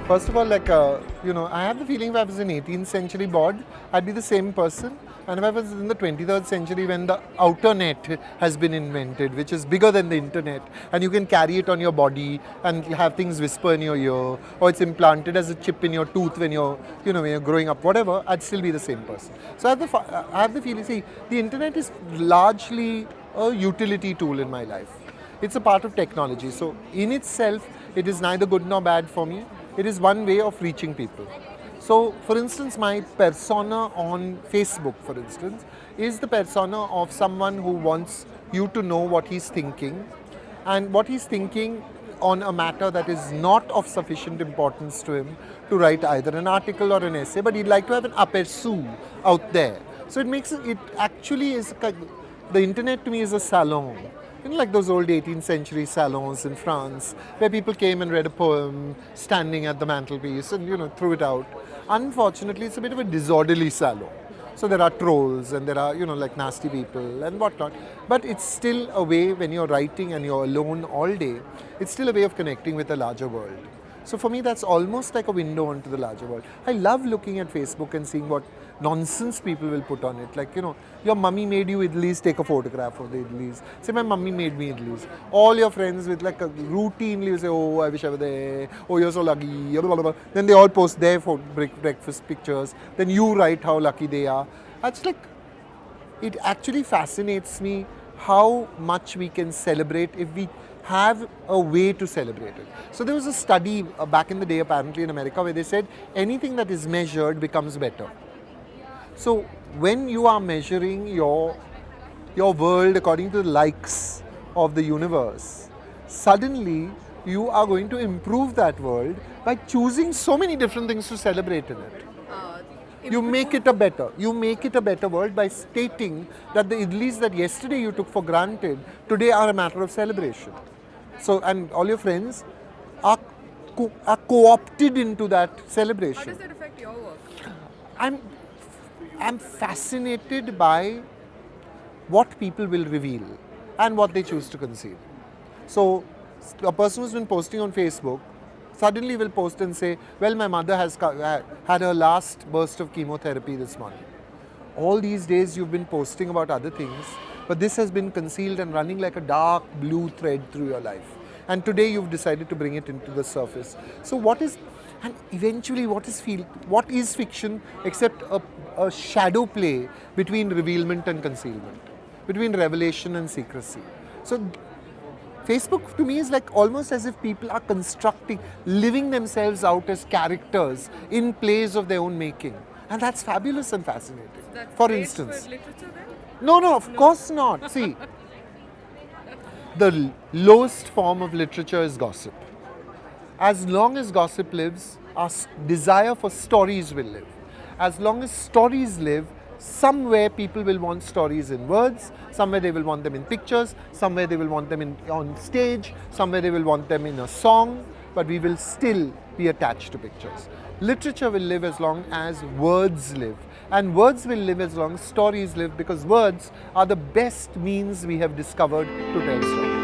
First of all, I have the feeling if I was an 18th century bod, I'd be the same person. And if I was in the 23rd century when the outer net has been invented, which is bigger than the internet, and you can carry it on your body and have things whisper in your ear, or it's implanted as a chip in your tooth when when you're growing up, whatever, I'd still be the same person. So I have the feeling, see, the internet is largely a utility tool in my life. It's a part of technology. So in itself, it is neither good nor bad for me. It is one way of reaching people. So, for instance, my persona on Facebook, for instance, is the persona of someone who wants you to know what he's thinking, and what he's thinking on a matter that is not of sufficient importance to him to write either an article or an essay, but he'd like to have an aperçu out there. So it actually is, the internet to me is a salon. Like those old 18th century salons in France, where people came and read a poem standing at the mantelpiece and threw it out. Unfortunately, it's a bit of a disorderly salon. So there are trolls and there are like nasty people and whatnot. But it's still a way, when you're writing and you're alone all day, it's still a way of connecting with a larger world. So for me, that's almost like a window onto the larger world. I love looking at Facebook and seeing what nonsense people will put on it. Like, your mummy made you idlis, take a photograph of the idlis. Say, my mummy made me idlis. All your friends with routinely say, oh, I wish I were there. Oh, you're so lucky. Blah, blah, blah. Then they all post their breakfast pictures. Then you write how lucky they are. That's it actually fascinates me how much we can celebrate if we have a way to celebrate it. So there was a study back in the day apparently in America where they said anything that is measured becomes better. So when you are measuring your world according to the likes of the universe, suddenly you are going to improve that world by choosing so many different things to celebrate in it. You make it a better world by stating that the idlis that yesterday you took for granted today are a matter of celebration. So, and all your friends are co-opted into that celebration. How does that affect your work? I'm fascinated by what people will reveal and what they choose to conceal. So, a person who's been posting on Facebook suddenly will post and say, well, my mother has had her last burst of chemotherapy this morning. All these days you've been posting about other things, but this has been concealed and running like a dark blue thread through your life. And today you've decided to bring it into the surface. So and eventually what is fiction except a shadow play between revealment and concealment, between revelation and secrecy. So Facebook to me is like almost as if people are living themselves out as characters in plays of their own making. And that's fabulous and fascinating. That's for great instance. for literature then? No, of course not. See, the lowest form of literature is gossip. As long as gossip lives, our desire for stories will live. As long as stories live, somewhere people will want stories in words, somewhere they will want them in pictures, somewhere they will want them on stage, somewhere they will want them in a song, but we will still be attached to pictures. Literature will live as long as words live, and words will live as long as stories live, because words are the best means we have discovered to tell stories.